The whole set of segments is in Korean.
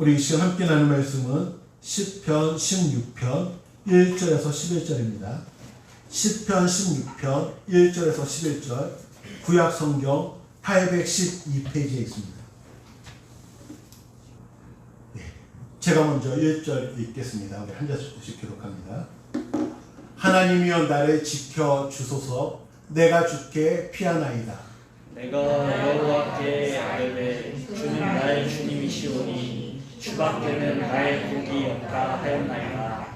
우리 이 시간 함께 나눌 말씀은 시편 16편 1절에서 11절입니다. 시편 16편 1절에서 11절 구약 성경 812페이지에 있습니다. 제가 먼저 1절 읽겠습니다. 우리 한 절씩 기록합니다. 하나님이여 나를 지켜 주소서. 내가 주께 피하나이다. 내가 여호와께 아뢰되 주는 나의 주님이시오니 주밖에는 나의 복이 없다 하였나이다.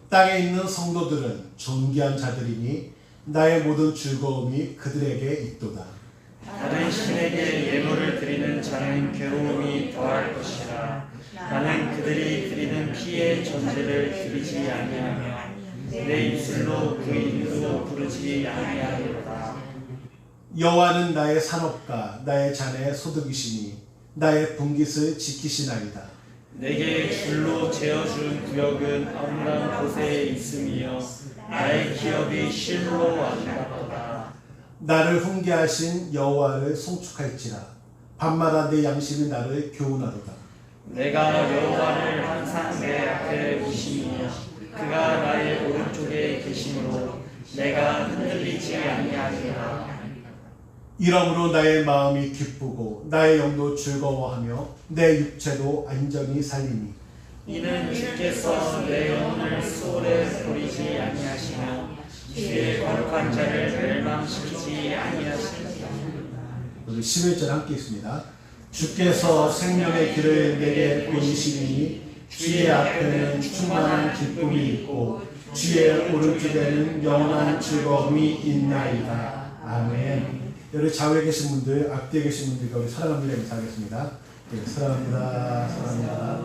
땅에 있는 성도들은 존귀한 자들이니 나의 모든 즐거움이 그들에게 있도다. 다른 신에게 예물을 드리는 자는 괴로움이 더할 것이라. 나는 그들이 드리는 피의 전제를 드리지 아니하며 내 입술로 그 이름도 부르지 아니하리로다. 여호와는 나의 산업가 나의 자네의 소득이시니 나의 분깃을 지키시나이다. 내게 줄로 재어준 구역은 아름다운 곳에 있으며 나의 기업이 실로 아름답도다. 나를 훈계하신 여호와를 송축할지라. 밤마다 내 양심이 나를 교훈하도다. 내가 여호와를 항상 내 앞에 모시며 그가 나의 오른쪽에 계심으로 내가 흔들리지 아니하리라. 이러므로 나의 마음이 기쁘고 나의 영도 즐거워하며 내 육체도 안전히 살리니 이는 주께서 내 영혼을 수월에 버리지 아니하시며 주의 거룩한 자를 멸망시키지 아니하시리라. 우리 11절 함께 있습니다. 주께서 생명의 길을 내게 보이시니 주의 앞에는 충만한 기쁨이 있고 주의 오른쪽에는 영원한 즐거움이 있나이다. 아멘. 여기 좌우에 계신 분들, 앞뒤에 계신 분들과 우리 사랑합니다 인사하겠습니다. 네, 사랑합니다. 사랑합니다.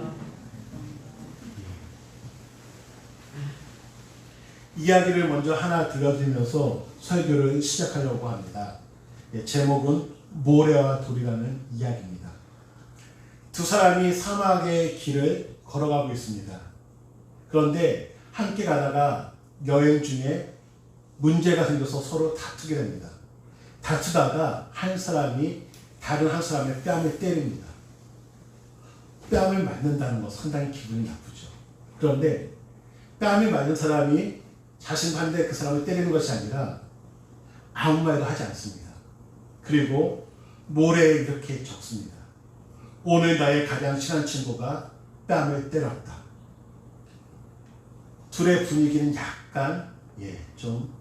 이야기를 먼저 하나 들려드리면서 설교를 시작하려고 합니다. 네, 제목은 모래와 돌이라는 이야기입니다. 두 사람이 사막의 길을 걸어가고 있습니다. 그런데 함께 가다가 여행 중에 문제가 생겨서 서로 다투게 됩니다. 다투다가 한 사람이 다른 한 사람의 뺨을 때립니다. 뺨을 맞는다는 거 상당히 기분이 나쁘죠. 그런데 뺨을 맞는 사람이 자신 반대 그 사람을 때리는 것이 아니라 아무 말도 하지 않습니다. 그리고 모래에 이렇게 적습니다. 오늘 나의 가장 친한 친구가 뺨을 때렸다. 둘의 분위기는 약간 좀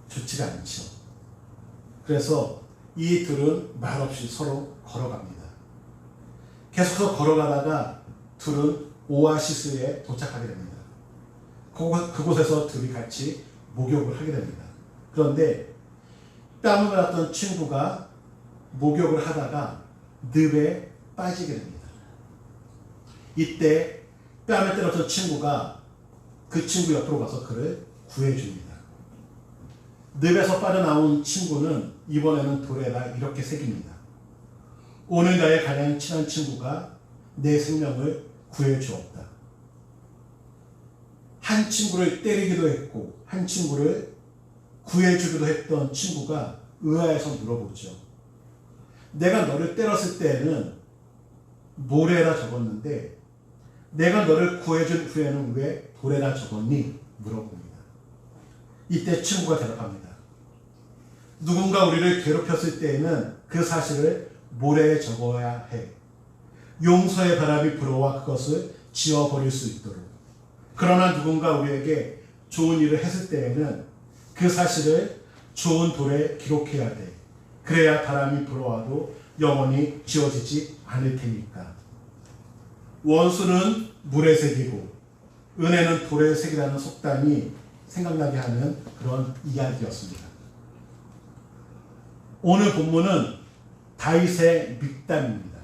좋지가 않죠. 그래서 이 둘은 말없이 서로 걸어갑니다. 계속해서 걸어가다가 둘은 오아시스에 도착하게 됩니다. 그곳에서 둘이 같이 목욕을 하게 됩니다. 그런데 뺨을 맞았던 친구가 목욕을 하다가 늪에 빠지게 됩니다. 이때 뺨을 때렸던 친구가 그 친구 옆으로 가서 그를 구해줍니다. 늪에서 빠져나온 친구는 이번에는 돌에다 이렇게 새깁니다. 오늘 나의 가장 친한 친구가 내 생명을 구해주었다. 한 친구를 때리기도 했고 한 친구를 구해주기도 했던 친구가 의아해서 물어보죠. 내가 너를 때렸을 때는 모래라 적었는데 내가 너를 구해준 후에는 왜 돌에다 적었니? 물어봅니다. 이때 친구가 대답합니다. 누군가 우리를 괴롭혔을 때에는 그 사실을 모래에 적어야 해. 용서의 바람이 불어와 그것을 지워버릴 수 있도록. 그러나 누군가 우리에게 좋은 일을 했을 때에는 그 사실을 좋은 돌에 기록해야 돼. 그래야 바람이 불어와도 영원히 지워지지 않을 테니까. 원수는 물의 색이고 은혜는 돌의 색이라는 속담이 생각나게 하는 그런 이야기였습니다. 오늘 본문은 다윗의 믹담입니다.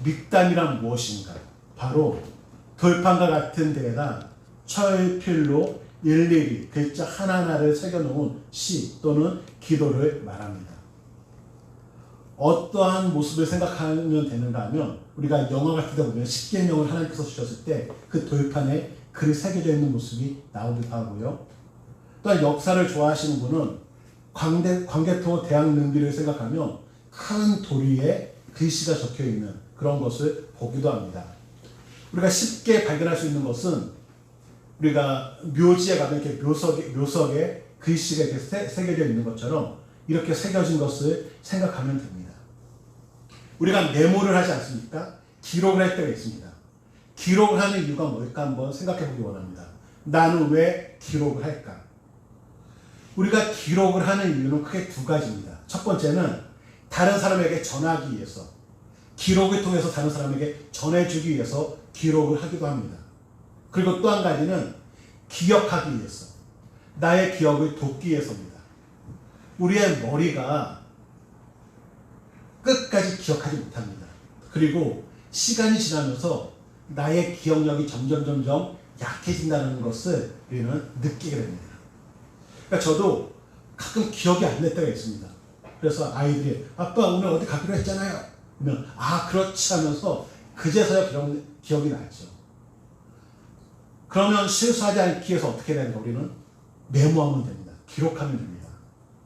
믹담이란 무엇인가? 바로 돌판과 같은 데에다 철필로 일일이 글자 하나하나를 새겨놓은 시 또는 기도를 말합니다. 어떠한 모습을 생각하면 되는가 하면 우리가 영화 같은 데 보면 십계명을 하나님께서 주셨을 때 그 돌판에 글이 새겨져 있는 모습이 나오기도 하고요. 또한 역사를 좋아하시는 분은 광개토 대왕 능비를 생각하면 큰 돌 위에 글씨가 적혀있는 그런 것을 보기도 합니다. 우리가 쉽게 발견할 수 있는 것은 우리가 묘지에 가면 이렇게 묘석에 글씨가 이렇게 새겨져 있는 것처럼 이렇게 새겨진 것을 생각하면 됩니다. 우리가 메모를 하지 않습니까? 기록을 할 때가 있습니다. 기록을 하는 이유가 뭘까 한번 생각해 보기 원합니다. 나는 왜 기록을 할까? 우리가 기록을 하는 이유는 크게 두 가지입니다. 첫 번째는 다른 사람에게 전하기 위해서, 기록을 통해서 다른 사람에게 전해주기 위해서 기록을 하기도 합니다. 그리고 또 한 가지는 기억하기 위해서, 나의 기억을 돕기 위해서입니다. 우리의 머리가 끝까지 기억하지 못합니다. 그리고 시간이 지나면서 나의 기억력이 점점 약해진다는 것을 우리는 느끼게 됩니다. 그러니까 저도 가끔 기억이 안 날 때가 있습니다. 그래서 아이들이 아빠 오늘 어디 가기로 했잖아요. 그러면 아 그렇지 하면서 그제서야 기억이 나죠. 그러면 실수하지 않기 위해서 어떻게 되는가? 우리는 메모하면 됩니다. 기록하면 됩니다.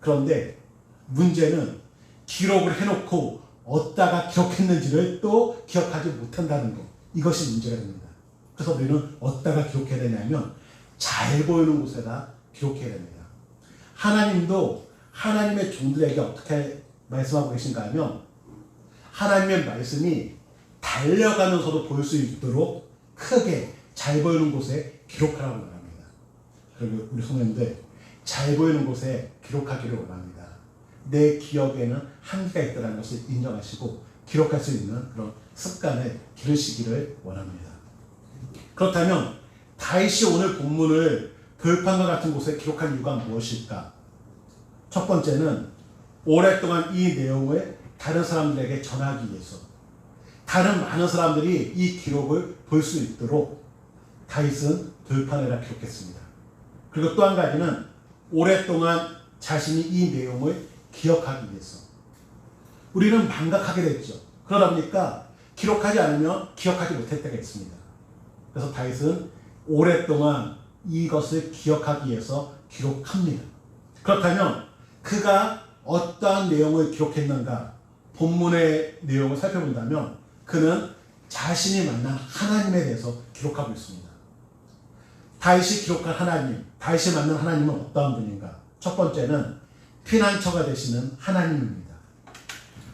그런데 문제는 기록을 해놓고 어디다가 기록했는지를 또 기억하지 못한다는 것. 이것이 문제가 됩니다. 그래서 우리는 어디다가 기록해야 되냐면 잘 보이는 곳에다 기록해야 됩니다. 하나님도 하나님의 종들에게 어떻게 말씀하고 계신가 하면 하나님의 말씀이 달려가면서도 볼 수 있도록 크게 잘 보이는 곳에 기록하라고 말합니다. 그리고 우리 성도님들 잘 보이는 곳에 기록하기를 원합니다. 내 기억에는 한계가 있다는 것을 인정하시고 기록할 수 있는 그런 습관을 기르시기를 원합니다. 그렇다면 다윗이 오늘 본문을 돌판과 같은 곳에 기록한 이유가 무엇일까? 첫 번째는 오랫동안 이 내용을 다른 사람들에게 전하기 위해서, 다른 많은 사람들이 이 기록을 볼 수 있도록 다윗은 돌판에다 기록했습니다. 그리고 또 한 가지는 오랫동안 자신이 이 내용을 기억하기 위해서. 우리는 망각하게 됐죠. 그러다 보니까 기록하지 않으면 기억하지 못할 때가 있습니다. 그래서 다윗은 오랫동안 이것을 기억하기 위해서 기록합니다. 그렇다면 그가 어떠한 내용을 기록했는가? 본문의 내용을 살펴본다면 그는 자신이 만난 하나님에 대해서 기록하고 있습니다. 다윗이 기록한 하나님, 다윗이 만난 하나님은 어떠한 분인가? 첫 번째는 피난처가 되시는 하나님입니다.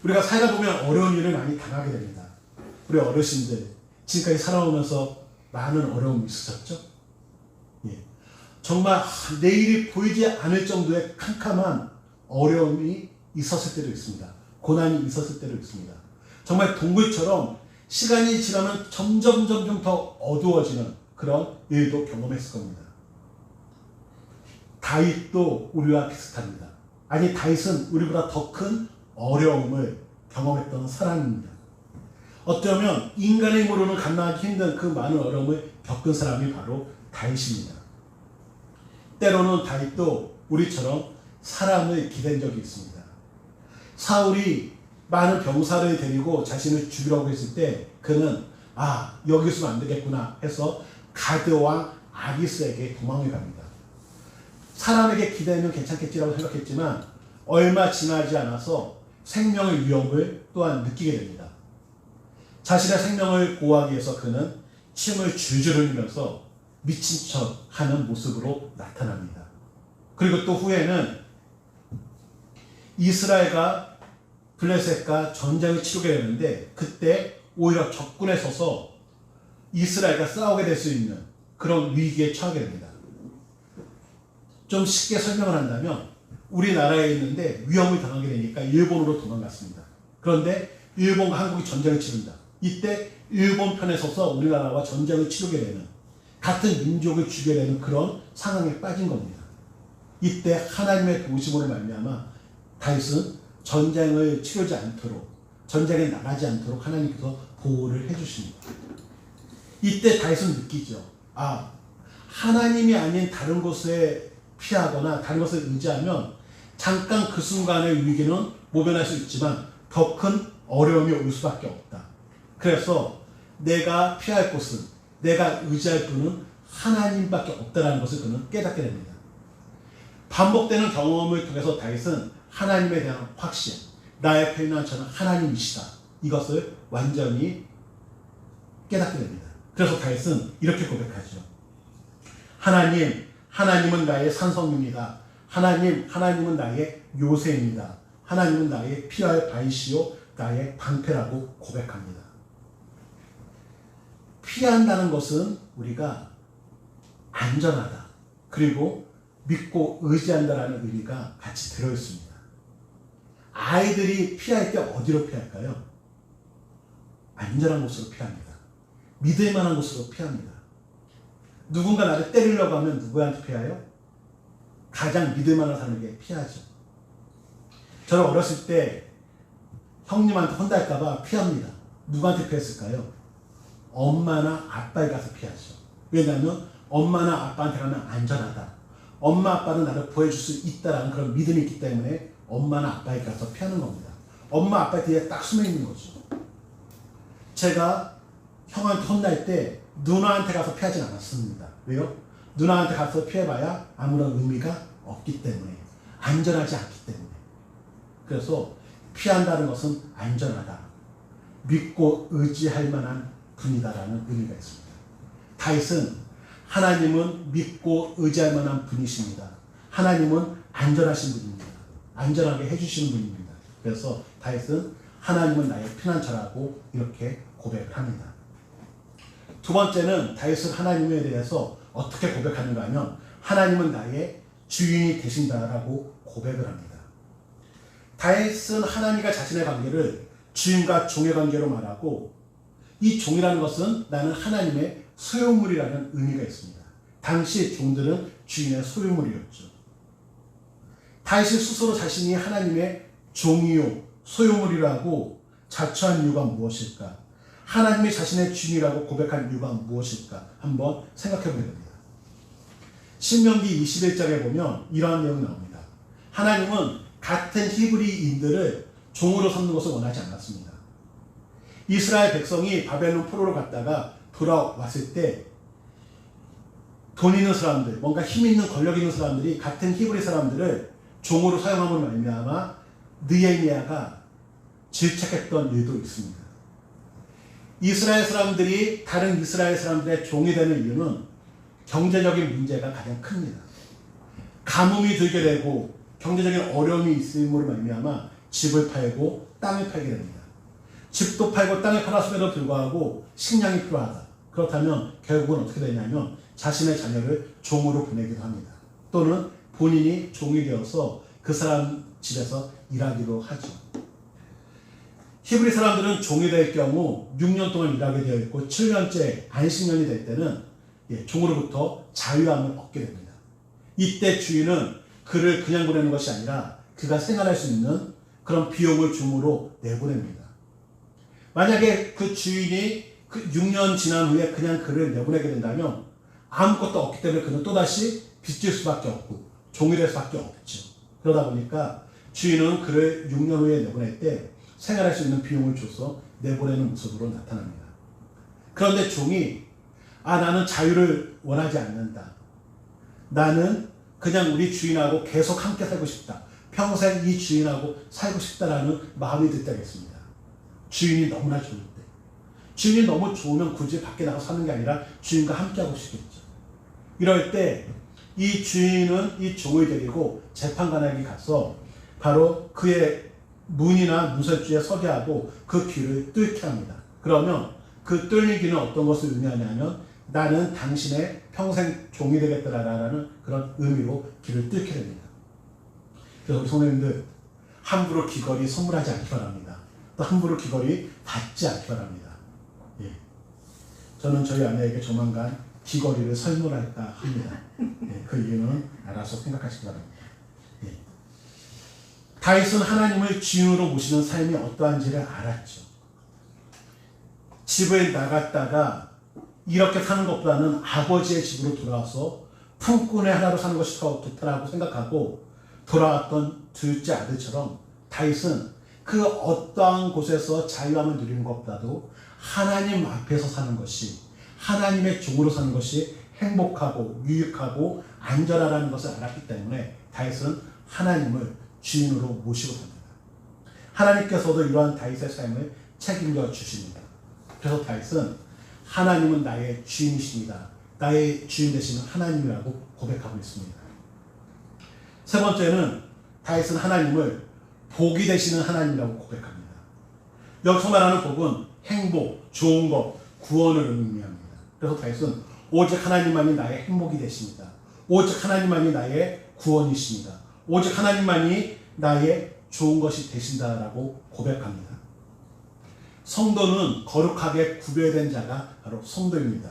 우리가 살다 보면 어려운 일을 많이 당하게 됩니다. 우리 어르신들 지금까지 살아오면서 많은 어려움이 있으셨죠? 예. 정말 내일이 보이지 않을 정도의 캄캄한 어려움이 있었을 때도 있습니다. 고난이 있었을 때도 있습니다. 정말 동굴처럼 시간이 지나면 점점 더 어두워지는 그런 일도 경험했을 겁니다. 다윗도 우리와 비슷합니다. 아니 다윗은 우리보다 더 큰 어려움을 경험했던 사람입니다. 어쩌면 인간의 힘으로는 감당하기 힘든 그 많은 어려움을 겪은 사람이 바로 다윗입니다. 때로는 다윗도 우리처럼 사람을 기댄 적이 있습니다. 사울이 많은 병사를 데리고 자신을 죽이려고 했을 때 그는 여기 있으면 안 되겠구나 해서 가드와 아기스에게 도망을 갑니다. 사람에게 기대면 괜찮겠지라고 생각했지만 얼마 지나지 않아서 생명의 위험을 또한 느끼게 됩니다. 자신의 생명을 보호하기 위해서 그는 침을 줄줄 흘리면서 미친 척 하는 모습으로 나타납니다. 그리고 또 후에는 이스라엘과 블레셋과 전쟁을 치르게 되는데 그때 오히려 적군에 서서 이스라엘과 싸우게 될 수 있는 그런 위기에 처하게 됩니다. 좀 쉽게 설명을 한다면 우리나라에 있는데 위험을 당하게 되니까 일본으로 도망갔습니다. 그런데 일본과 한국이 전쟁을 치른다. 이때 일본 편에 서서 우리나라와 전쟁을 치르게 되는, 같은 민족을 죽이게 되는 그런 상황에 빠진 겁니다. 이때 하나님의 도우심으로 말미암아 다윗은 전쟁을 치르지 않도록, 전쟁에 나가지 않도록 하나님께서 보호를 해주십니다. 이때 다윗은 느끼죠. 하나님이 아닌 다른 곳에 피하거나 다른 것을 의지하면 잠깐 그 순간의 위기는 모면할 수 있지만 더 큰 어려움이 올 수밖에 없다. 그래서 내가 피할 곳은, 내가 의지할 분은 하나님밖에 없다는 것을 그는 깨닫게 됩니다. 반복되는 경험을 통해서 다윗은 하나님에 대한 확신, 나의 피난처는 하나님이시다. 이것을 완전히 깨닫게 됩니다. 그래서 다윗은 이렇게 고백하죠. 하나님은 나의 산성입니다. 하나님은 나의 요새입니다. 하나님은 나의 피할 바위시요 나의 방패라고 고백합니다. 피한다는 것은 우리가 안전하다, 그리고 믿고 의지한다라는 의미가 같이 들어있습니다. 아이들이 피할 때 어디로 피할까요? 안전한 곳으로 피합니다. 믿을 만한 곳으로 피합니다. 누군가 나를 때리려고 하면 누구한테 피해요? 가장 믿을 만한 사람에게 피하죠. 저는 어렸을 때 형님한테 혼날까봐 피합니다. 누구한테 피했을까요? 엄마나 아빠에 가서 피하죠. 왜냐하면 엄마나 아빠한테 가면 안전하다, 엄마 아빠는 나를 구해줄 수 있다라는 그런 믿음이 있기 때문에 엄마나 아빠에 가서 피하는 겁니다. 엄마 아빠 뒤에 딱 숨어 있는 거죠. 제가 형한테 혼날 때 누나한테 가서 피하진 않았습니다. 왜요? 누나한테 가서 피해봐야 아무런 의미가 없기 때문에, 안전하지 않기 때문에. 그래서 피한다는 것은 안전하다, 믿고 의지할 만한 분이다라는 의미가 있습니다. 다윗은 하나님은 믿고 의지할 만한 분이십니다. 하나님은 안전하신 분입니다. 안전하게 해주시는 분입니다. 그래서 다윗은 하나님은 나의 피난처라고 이렇게 고백을 합니다. 두 번째는 다윗은 하나님에 대해서 어떻게 고백하는가 하면 하나님은 나의 주인이 되신다라고 고백을 합니다. 다윗은 하나님과 자신의 관계를 주인과 종의 관계로 말하고, 이 종이라는 것은 나는 하나님의 소유물이라는 의미가 있습니다. 당시 종들은 주인의 소유물이었죠. 다윗이 스스로 자신이 하나님의 종이요 소유물이라고 자처한 이유가 무엇일까? 하나님이 자신의 주인이라고 고백한 이유가 무엇일까? 한번 생각해 보게 됩니다. 신명기 21장에 보면 이러한 내용이 나옵니다. 하나님은 같은 히브리인들을 종으로 삼는 것을 원하지 않았습니다. 이스라엘 백성이 바벨론 포로로 갔다가 돌아왔을 때 돈 있는 사람들, 뭔가 힘 있는 권력 있는 사람들이 같은 히브리 사람들을 종으로 사용함으로 말미암아 느헤미야가 질책했던 일도 있습니다. 이스라엘 사람들이 다른 이스라엘 사람들의 종이 되는 이유는 경제적인 문제가 가장 큽니다. 가뭄이 들게 되고 경제적인 어려움이 있음으로 말미암아 집을 팔고 땅을 팔게 됩니다. 집도 팔고 땅을 팔았음에도 불구하고 식량이 필요하다. 그렇다면 결국은 어떻게 되냐면 자신의 자녀를 종으로 보내기도 합니다. 또는 본인이 종이 되어서 그 사람 집에서 일하기도 하죠. 히브리 사람들은 종이 될 경우 6년 동안 일하게 되어 있고 7년째 안식년이 될 때는 종으로부터 자유함을 얻게 됩니다. 이때 주인은 그를 그냥 보내는 것이 아니라 그가 생활할 수 있는 그런 비용을 줌으로 내보냅니다. 만약에 그 주인이 그 6년 지난 후에 그냥 그를 내보내게 된다면 아무것도 없기 때문에 그는 또다시 빚질 수밖에 없고 종이 될 수밖에 없죠. 그러다 보니까 주인은 그를 6년 후에 내보낼 때 생활할 수 있는 비용을 줘서 내보내는 모습으로 나타납니다. 그런데 종이 나는 자유를 원하지 않는다. 나는 그냥 우리 주인하고 계속 함께 살고 싶다. 평생 이 주인하고 살고 싶다라는 마음이 들 때가 있습니다. 주인이 너무나 좋을 때. 주인이 너무 좋으면 굳이 밖에 나가서 사는 게 아니라 주인과 함께하고 싶겠죠. 이럴 때 이 주인은 이 종을 데리고 재판관에게 가서 바로 그의 문이나 문설주에 서게 하고 그 귀를 뚫게 합니다. 그러면 그 뚫린 귀는 어떤 것을 의미하냐면 나는 당신의 평생 종이 되겠다라는 그런 의미로 귀를 뚫게 됩니다. 그래서 우리 성도님들 함부로 귀걸이 선물하지 않기 바랍니다. 또 함부로 귀걸이 받지 않기 바랍니다. 예. 저는 저희 아내에게 조만간 귀걸이를 선물할까 합니다. 예. 그 이유는 알아서 생각하시기 바랍니다. 예. 다윗은 하나님을 주인으로 모시는 삶이 어떠한지를 알았죠. 집을 나갔다가 이렇게 사는 것보다는 아버지의 집으로 돌아와서 품꾼의 하나로 사는 것이 더 좋다라고 생각하고 돌아왔던 둘째 아들처럼 다윗은 그 어떠한 곳에서 자유함을 누리는 것보다도 하나님 앞에서 사는 것이, 하나님의 종으로 사는 것이 행복하고 유익하고 안전하다는 것을 알았기 때문에 다윗은 하나님을 주인으로 모시고 삽니다. 하나님께서도 이러한 다윗의 삶을 책임져 주십니다. 그래서 다윗은 하나님은 나의 주인이십니다. 나의 주인 되시는 하나님이라고 고백하고 있습니다. 세 번째는 다윗은 하나님을 복이 되시는 하나님이라고 고백합니다. 여기서 말하는 복은 행복, 좋은 것, 구원을 의미합니다. 그래서 다윗은 오직 하나님만이 나의 행복이 되십니다. 오직 하나님만이 나의 구원이십니다. 오직 하나님만이 나의 좋은 것이 되신다라고 고백합니다. 성도는 거룩하게 구별된 자가 바로 성도입니다.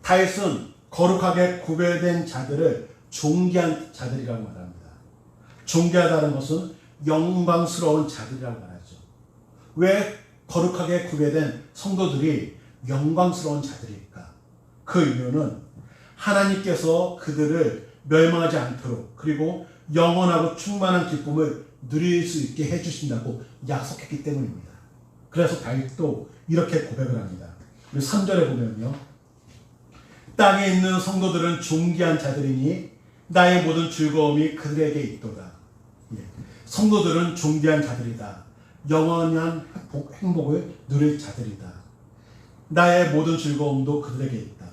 다윗은 거룩하게 구별된 자들을 존귀한 자들이라고 말합니다. 존귀하다는 것은 영광스러운 자들이라고 말하죠. 왜 거룩하게 구별된 성도들이 영광스러운 자들일까? 그 이유는 하나님께서 그들을 멸망하지 않도록 그리고 영원하고 충만한 기쁨을 누릴 수 있게 해주신다고 약속했기 때문입니다. 그래서 다윗도 이렇게 고백을 합니다. 우리 3절에 보면요. 땅에 있는 성도들은 존귀한 자들이니 나의 모든 즐거움이 그들에게 있도다. 성도들은 존귀한 자들이다. 영원한 행복을 누릴 자들이다. 나의 모든 즐거움도 그들에게 있다.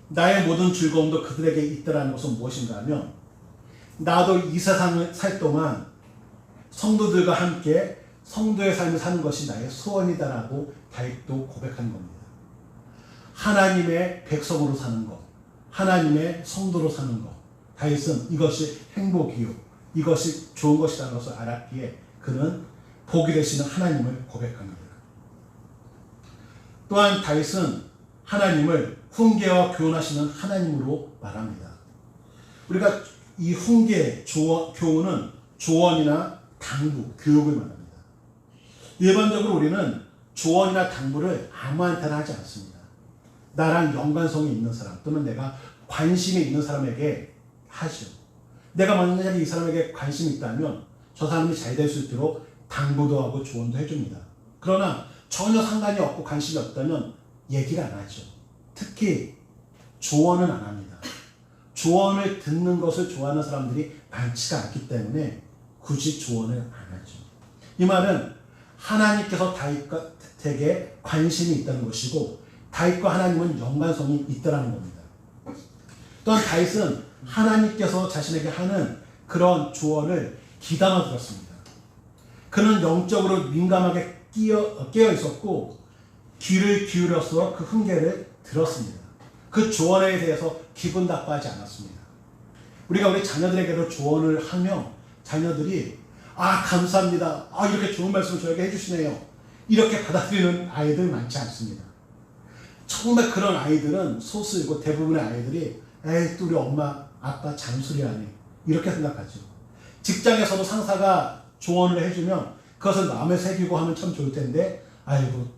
나의 모든 즐거움도 그들에게 있다라는 것은 무엇인가 하면 나도 이 세상을 살 동안 성도들과 함께 성도의 삶을 사는 것이 나의 소원이다라고 다윗도 고백하는 겁니다. 하나님의 백성으로 사는 것, 하나님의 성도로 사는 것, 다윗은 이것이 행복이요, 이것이 좋은 것이라는 것을 알았기에 그는 복이 되시는 하나님을 고백합니다. 또한 다윗은 하나님을 훈계와 교훈하시는 하나님으로 말합니다. 우리가 이 훈계, 교훈은 조언이나 당부, 교육을 말합니다. 일반적으로 우리는 조언이나 당부를 아무한테나 하지 않습니다. 나랑 연관성이 있는 사람 또는 내가 관심이 있는 사람에게 하죠. 내가 만약에 이 사람에게 관심이 있다면 저 사람이 잘 될 수 있도록 당부도 하고 조언도 해줍니다. 그러나 전혀 상관이 없고 관심이 없다면 얘기를 안 하죠. 특히 조언은 안 합니다. 조언을 듣는 것을 좋아하는 사람들이 많지가 않기 때문에 굳이 조언을 안 하죠. 이 말은 하나님께서 다윗에게 관심이 있다는 것이고 다윗과 하나님은 연관성이 있다는 겁니다. 또한 다윗은 하나님께서 자신에게 하는 그런 조언을 귀담아 들었습니다. 그는 영적으로 민감하게 깨어 있었고 귀를 기울여서 그 훈계를 들었습니다. 그 조언에 대해서 기분 나빠하지 않았습니다. 우리가 우리 자녀들에게도 조언을 하며 자녀들이 감사합니다. 이렇게 좋은 말씀을 저에게 해주시네요. 이렇게 받아들이는 아이들 많지 않습니다. 정말 그런 아이들은 소수이고 대부분의 아이들이 또 우리 엄마 아빠 잔소리하네 이렇게 생각하죠. 직장에서도 상사가 조언을 해주면 그것을 마음에 새기고 하면 참 좋을 텐데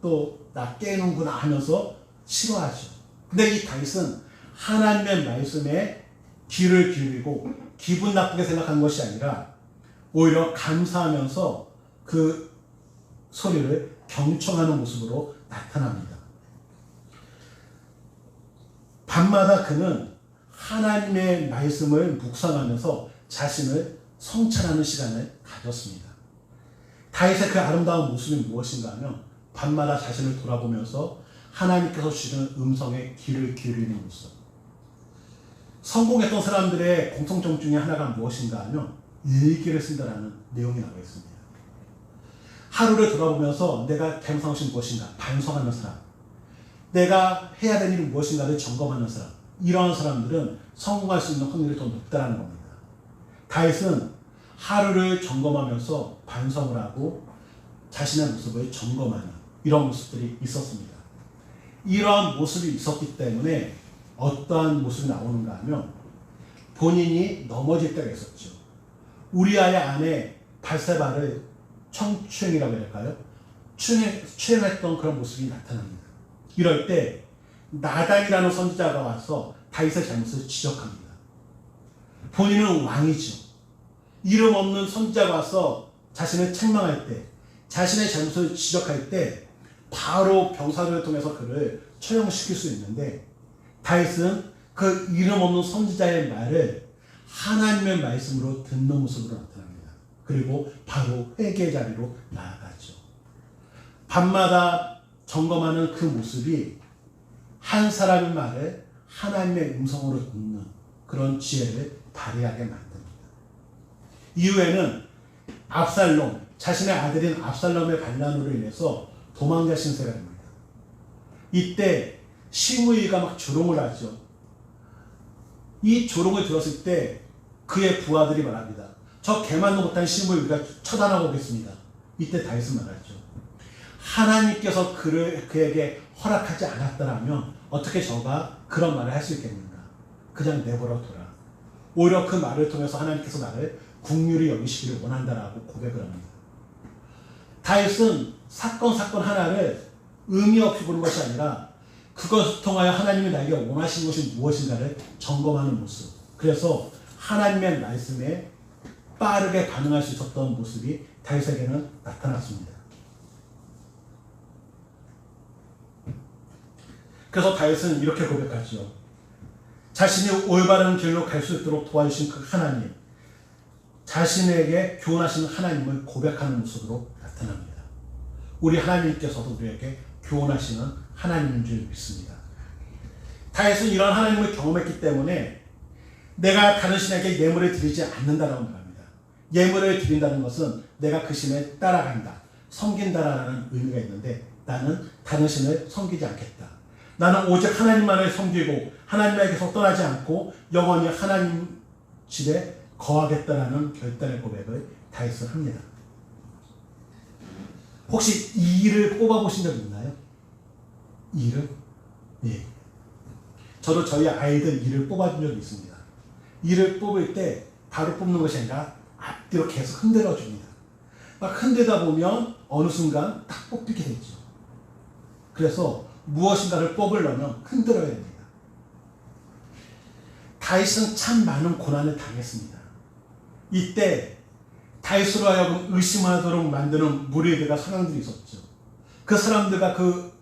또 나 깨는구나 하면서 싫어하죠. 근데 이 다윗은 하나님의 말씀에 귀를 기울이고 기분 나쁘게 생각한 것이 아니라 오히려 감사하면서 그 소리를 경청하는 모습으로 나타납니다. 밤마다 그는 하나님의 말씀을 묵상하면서 자신을 성찰하는 시간을 가졌습니다. 다윗의 그 아름다운 모습이 무엇인가 하면 밤마다 자신을 돌아보면서 하나님께서 주시는 음성에 귀를 기울이는 모습. 성공했던 사람들의 공통점 중에 하나가 무엇인가 하면 일기를 쓴다라는 내용이 나와 있습니다. 하루를 돌아보면서 내가 잘못한 것이 무엇인가 반성하는 사람, 내가 해야 될 일이 무엇인가를 점검하는 사람, 이러한 사람들은 성공할 수 있는 확률이 더 높다는 겁니다. 다윗은 하루를 점검하면서 반성을 하고 자신의 모습을 점검하는 이런 모습들이 있었습니다. 이러한 모습이 있었기 때문에 어떠한 모습이 나오는가 하면 본인이 넘어질 때가 있었죠. 우리아의 아내 바세바를 성추행이라고 해야 할까요? 추행했던 그런 모습이 나타납니다. 이럴 때 나단이라는 선지자가 와서 다윗의 잘못을 지적합니다. 본인은 왕이죠. 이름 없는 선지자가 와서 자신을 책망할 때, 자신의 잘못을 지적할 때 바로 병사를 통해서 그를 처형시킬 수 있는데 다윗은 그 이름 없는 선지자의 말을 하나님의 말씀으로 듣는 모습으로 나타납니다. 그리고 바로 회개 자리로 나아가죠. 밤마다 점검하는 그 모습이 한 사람의 말을 하나님의 음성으로 듣는 그런 지혜를 발휘하게 만듭니다. 이후에는 압살롬, 자신의 아들인 압살롬의 반란으로 인해서 도망자 신세가 됩니다. 이때 시므이가 막 조롱을 하죠. 이 조롱을 들었을 때 그의 부하들이 말합니다. 저 개만도 못한 시므이 우리가 처단하고 오겠습니다. 이때 다윗은 말하죠. 하나님께서 그에게 허락하지 않았더라면 어떻게 저가 그런 말을 할 수 있겠는가. 그냥 내버려 둬라. 오히려 그 말을 통해서 하나님께서 나를 긍휼히 여기시기를 원한다라고 고백을 합니다. 다윗은 사건 하나를 의미 없이 보는 것이 아니라 그것을 통하여 하나님이 나에게 원하시는 것이 무엇인가를 점검하는 모습. 그래서 하나님의 말씀에 빠르게 반응할 수 있었던 모습이 다윗에게는 나타났습니다. 그래서 다윗은 이렇게 고백하죠. 자신이 올바른 길로 갈 수 있도록 도와주신 그 하나님, 자신에게 교훈하시는 하나님을 고백하는 모습으로 나타납니다. 우리 하나님께서도 우리에게 교훈하시는 하나님인 줄 믿습니다. 다윗은 이런 하나님을 경험했기 때문에 내가 다른 신에게 예물을 드리지 않는다라고 말합니다. 예물을 드린다는 것은 내가 그 신에 따라간다, 섬긴다라는 의미가 있는데 나는 다른 신을 섬기지 않겠다. 나는 오직 하나님만을 섬기고 하나님에게서 떠나지 않고 영원히 하나님 집에 거하겠다라는 결단의 고백을 다윗은 합니다. 혹시 이 일을 뽑아보신 적 있나요? 이 일을? 예. 저도 저희 아이들 일을 뽑아준 적이 있습니다. 일을 뽑을 때 바로 뽑는 것이 아니라 앞뒤로 계속 흔들어 줍니다. 막 흔들다 보면 어느 순간 딱 뽑히게 되죠. 그래서 무엇인가를 뽑으려면 흔들어야 됩니다. 다윗은 참 많은 고난을 당했습니다. 이때 다윗으로 하여금 의심하도록 만드는 무리들과 사람들이 있었죠. 그 사람들과 그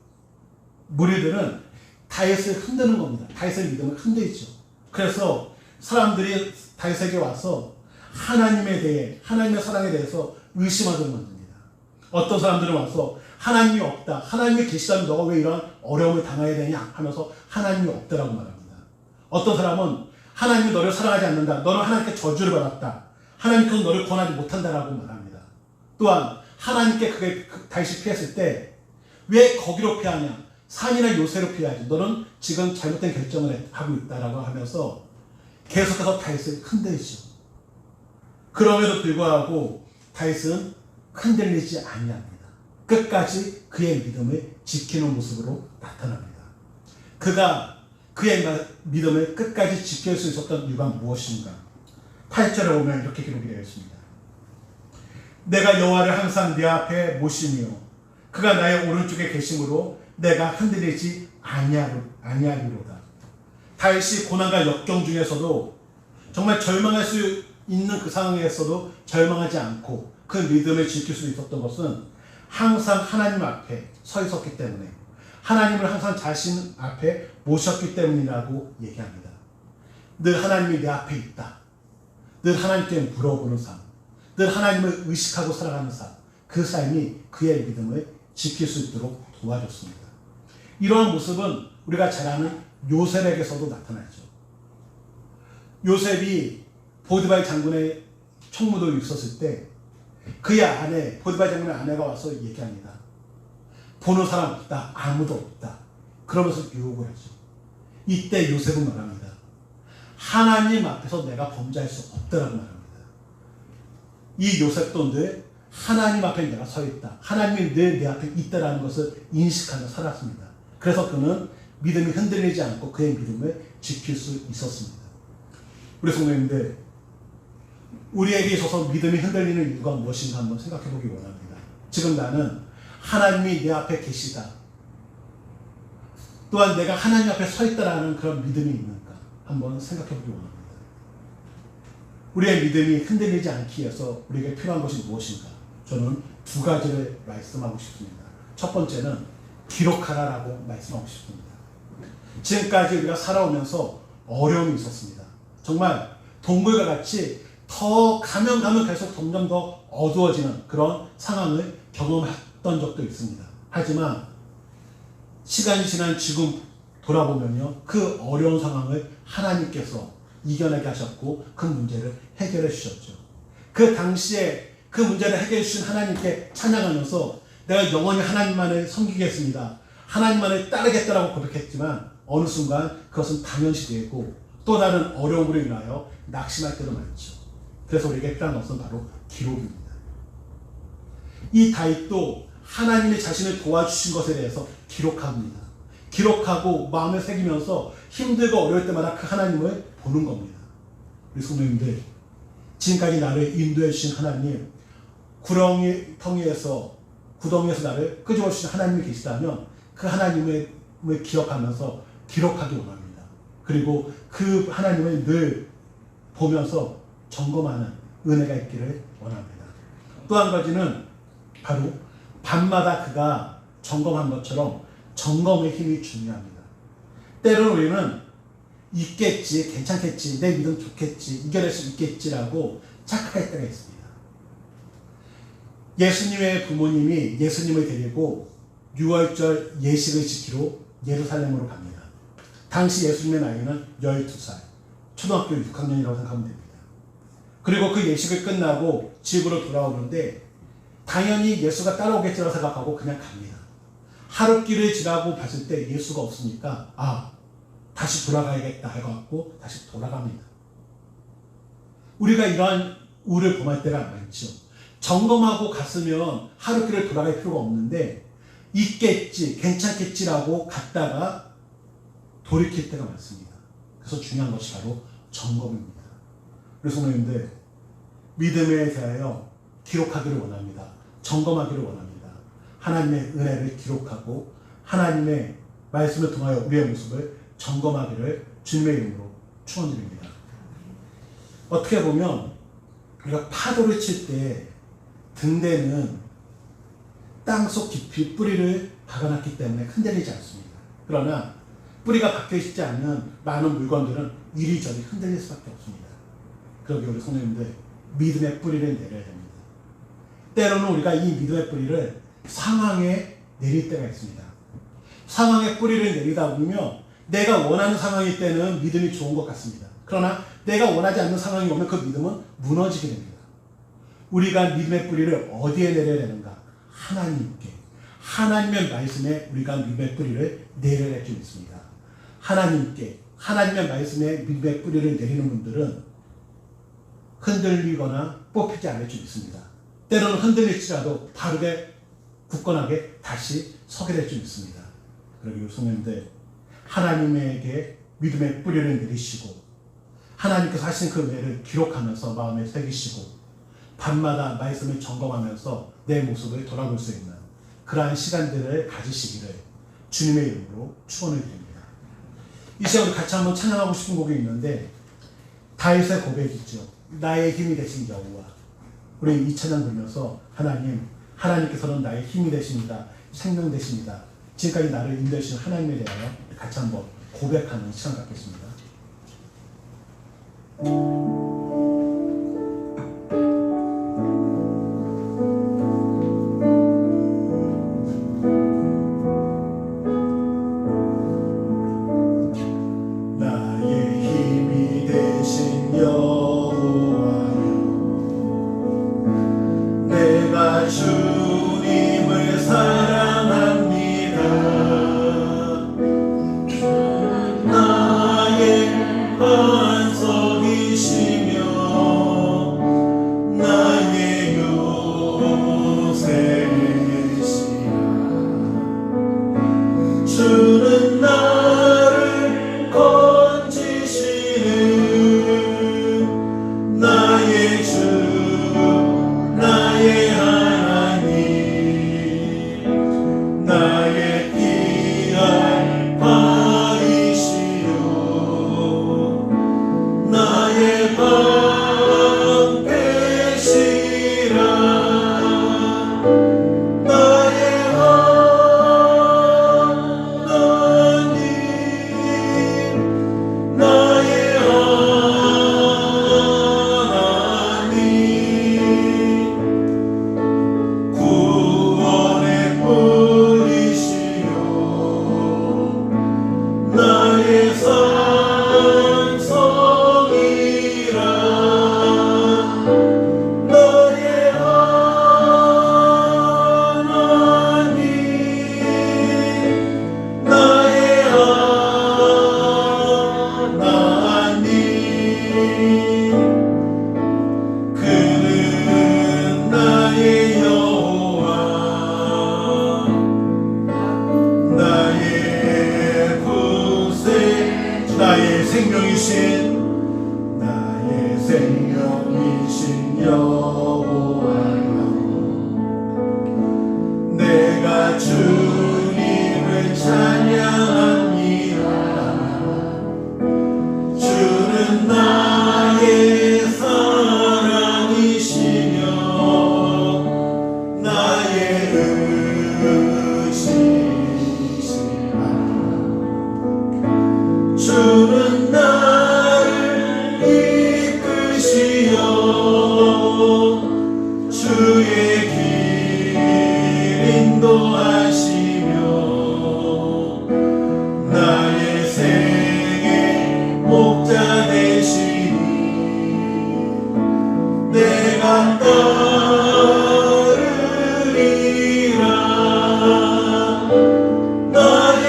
무리들은 다윗을 흔드는 겁니다. 다윗의 믿음을 흔들죠. 그래서 사람들이 다윗에게 와서 하나님에 대해, 하나님의 사랑에 대해서 의심하도록 만듭니다. 어떤 사람들은 와서 하나님이 없다. 하나님이 계시다면 너가 왜 이런 어려움을 당해야 되냐 하면서 하나님이 없다라고 말합니다. 어떤 사람은 하나님이 너를 사랑하지 않는다. 너는 하나님께 저주를 받았다. 하나님께서 너를 권하지 못한다라고 말합니다. 또한 하나님께 그게 다윗이 피했을 때 왜 거기로 피하냐? 산이나 요새로 피해야지. 너는 지금 잘못된 결정을 하고 있다라고 하면서 계속해서 다윗을 흔들죠. 그럼에도 불구하고 다윗은 흔들리지 아니합니다. 끝까지 그의 믿음을 지키는 모습으로 나타납니다. 그가 그의 믿음을 끝까지 지킬 수 있었던 이유가 무엇인가? 8절에 보면 이렇게 기록이 되어 있습니다. 내가 여호와를 항상 내 앞에 모시며 그가 나의 오른쪽에 계심으로 내가 흔들리지 아니하리로다. 다윗이 고난과 역경 중에서도 정말 절망할 수 있는 그 상황에서도 절망하지 않고 그 믿음을 지킬 수 있었던 것은 항상 하나님 앞에 서 있었기 때문에, 하나님을 항상 자신 앞에 모셨기 때문이라고 얘기합니다. 늘 하나님이 내 앞에 있다. 늘 하나님께 물어보는 삶, 늘 하나님을 의식하고 살아가는 삶, 그 삶이 그의 믿음을 지킬 수 있도록 도와줬습니다. 이러한 모습은 우리가 잘 아는 요셉에게서도 나타나죠. 요셉이 보디발 장군의 총무도 있었을 때 그의 아내, 보디발 장군의 아내가 와서 얘기합니다. 보는 사람 없다. 아무도 없다. 그러면서 유혹을 하죠. 이때 요셉은 말합니다. 하나님 앞에서 내가 범죄할 수 없다라고 말합니다. 이 요셉도 늘 하나님 앞에 내가 서 있다. 하나님이 늘 내 앞에 있다라는 것을 인식하며 살았습니다. 그래서 그는 믿음이 흔들리지 않고 그의 믿음을 지킬 수 있었습니다. 우리 성도님들, 우리에게 있어서 믿음이 흔들리는 이유가 무엇인가 한번 생각해 보기 원합니다. 지금 나는 하나님이 내 앞에 계시다. 또한 내가 하나님 앞에 서 있다라는 그런 믿음이 있는가 한번 생각해 보기 원합니다. 우리의 믿음이 흔들리지 않기 위해서 우리에게 필요한 것이 무엇인가? 저는 두 가지를 말씀하고 싶습니다. 첫 번째는 기록하라라고 말씀하고 싶습니다. 지금까지 우리가 살아오면서 어려움이 있었습니다. 정말 동굴과 같이 더 가면 갈수록 점점 더 어두워지는 그런 상황을 경험했던 적도 있습니다. 하지만 시간이 지난 지금 돌아보면요, 그 어려운 상황을 하나님께서 이겨내게 하셨고 그 문제를 해결해 주셨죠. 그 당시에 그 문제를 해결해 주신 하나님께 찬양하면서 내가 영원히 하나님만을 섬기겠습니다, 하나님만을 따르겠다라고 고백했지만 어느 순간 그것은 당연시되고 또 다른 어려움으로 인하여 낙심할 때도 많죠. 그래서 우리에게 필요한 것은 바로 기록입니다. 이 다윗도 하나님이 자신을 도와주신 것에 대해서 기록합니다. 기록하고 마음에 새기면서 힘들고 어려울 때마다 그 하나님을 보는 겁니다. 우리 성도님들, 지금까지 나를 인도해 주신 하나님, 구덩이에서 나를 끄집어 주신 하나님이 계시다면 그 하나님을 기억하면서 기록하기 원합니다. 그리고 그 하나님을 늘 보면서 점검하는 은혜가 있기를 원합니다. 또 한 가지는 바로 밤마다 그가 점검한 것처럼 점검의 힘이 중요합니다. 때로는 우리는 있겠지, 괜찮겠지, 내 믿음 좋겠지, 이겨낼 수 있겠지라고 착각할 때가 있습니다. 예수님의 부모님이 예수님을 데리고 6월절 예식을 지키러 예루살렘으로 갑니다. 당시 예수님의 나이는 12살, 초등학교 6학년이라고 생각하면 됩니다. 그리고 그 예식을 끝나고 집으로 돌아오는데 당연히 예수가 따라오겠지라고 생각하고 그냥 갑니다. 하루길을 지나고 봤을 때 예수가 없으니까 다시 돌아가야겠다 해갖고 다시 돌아갑니다. 우리가 이러한 우를 범할 때가 많죠. 점검하고 갔으면 하루길을 돌아갈 필요가 없는데 있겠지, 괜찮겠지라고 갔다가 돌이킬 때가 많습니다. 그래서 중요한 것이 바로 점검입니다. 우리 성도님들, 믿음에 대하여 기록하기를 원합니다. 점검하기를 원합니다. 하나님의 은혜를 기록하고 하나님의 말씀을 통하여 우리의 모습을 점검하기를 주님의 이름으로 축원드립니다. 어떻게 보면 우리가 파도를 칠 때 등대는 땅속 깊이 뿌리를 박아놨기 때문에 흔들리지 않습니다. 그러나 뿌리가 박혀 있지 않는 많은 물건들은 이리저리 흔들릴 수밖에 없습니다. 그러기 우리 성도님들, 믿음의 뿌리를 내려야 됩니다. 때로는 우리가 이 믿음의 뿌리를 상황에 내릴 때가 있습니다. 상황에 뿌리를 내리다 보면 내가 원하는 상황일 때는 믿음이 좋은 것 같습니다. 그러나 내가 원하지 않는 상황이 오면 그 믿음은 무너지게 됩니다. 우리가 믿음의 뿌리를 어디에 내려야 되는가? 하나님께, 하나님의 말씀에 우리가 믿음의 뿌리를 내려야 할 줄 믿습니다. 하나님께, 하나님의 말씀에 믿음의 뿌리를 내리는 분들은 흔들리거나 뽑히지 않을 줄 믿습니다. 때로는 흔들릴지라도 바르게 굳건하게 다시 서게 될 줄 믿습니다. 그러기 성도님들, 하나님에게 믿음의 뿌리를 내리시고 하나님께서 하신 그 은혜를 기록하면서 마음에 새기시고 밤마다 말씀을 점검하면서 내 모습을 돌아볼 수 있는 그러한 시간들을 가지시기를 주님의 이름으로 축원을 드립니다. 이 시간 우리 같이 한번 찬양하고 싶은 곡이 있는데 다윗의 고백이죠. 나의 힘이 되신 여호와. 우리 이 찬양 들으면서 하나님께서는 나의 힘이 되십니다. 생명 되십니다. 지금까지 나를 인도해 주신 하나님에 대하여 같이 한번 고백하는 시간 갖겠습니다. 나의 힘이 되신 여호와여, 내가 주님을 사랑합니다. 나의 반석이시며 내가 따르리라. 나의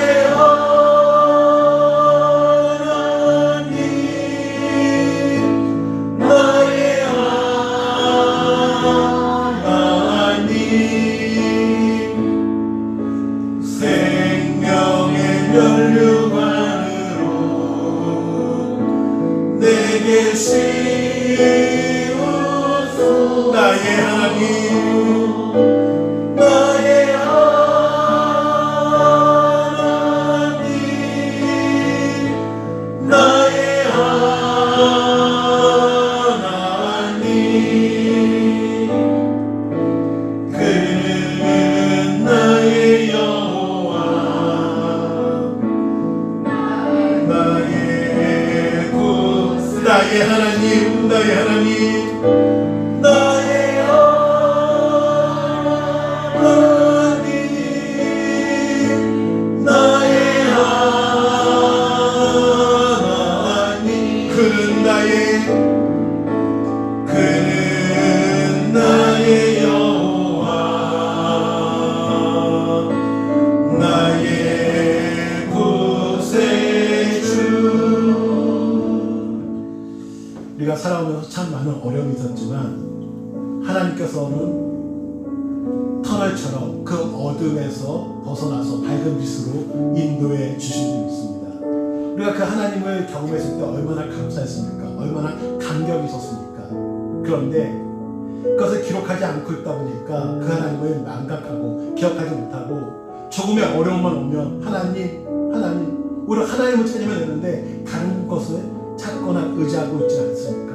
하나님, 나의 하나님, 생명의 면류관으로 내게 씌우소. 나의 하나님, 나의 하나님, 나의 하나님, 그는 나의 여호와, 나의 구, 나의 하나님, 나의 하나님, 나의 하나님, 나의 하나님, 그는 나의 여호와, 나의 구세주. 우리가 살아오면서 참 많은 어려움이 있었지만 하나님께서는 터널처럼 그 어둠에서 벗어나서 밝은 빛으로 인도해 주신 줄 믿습니다. 우리가 그 하나님을 경험했을 때 얼마나 감사했습니까? 얼마나 감격이 있었습니까? 그런데 그것을 기록하지 않고 있다 보니까 그 하나님을 망각하고 기억하지 못하고 조금의 어려움만 오면 하나님 우리 하나님을 찾으면 되는데 다른 것을 찾거나 의지하고 있지 않습니까?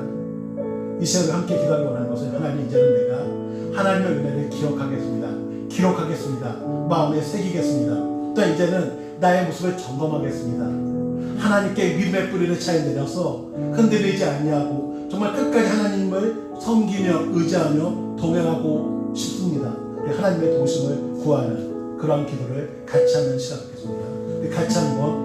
이 시간을 함께 기도하기 원하는 것은 하나님, 이제는 내가 하나님의 은혜를 기록하겠습니다. 마음에 새기겠습니다. 또 이제는 나의 모습을 점검하겠습니다. 하나님께 믿음의 뿌리를 잘 내려서 흔들리지 아니하고 정말 끝까지 하나님을 섬기며 의지하며 동행하고 싶습니다. 하나님의 도우심을 구하는 그러한 기도를 같이 하는 시간 갖겠습니다. 같이 한번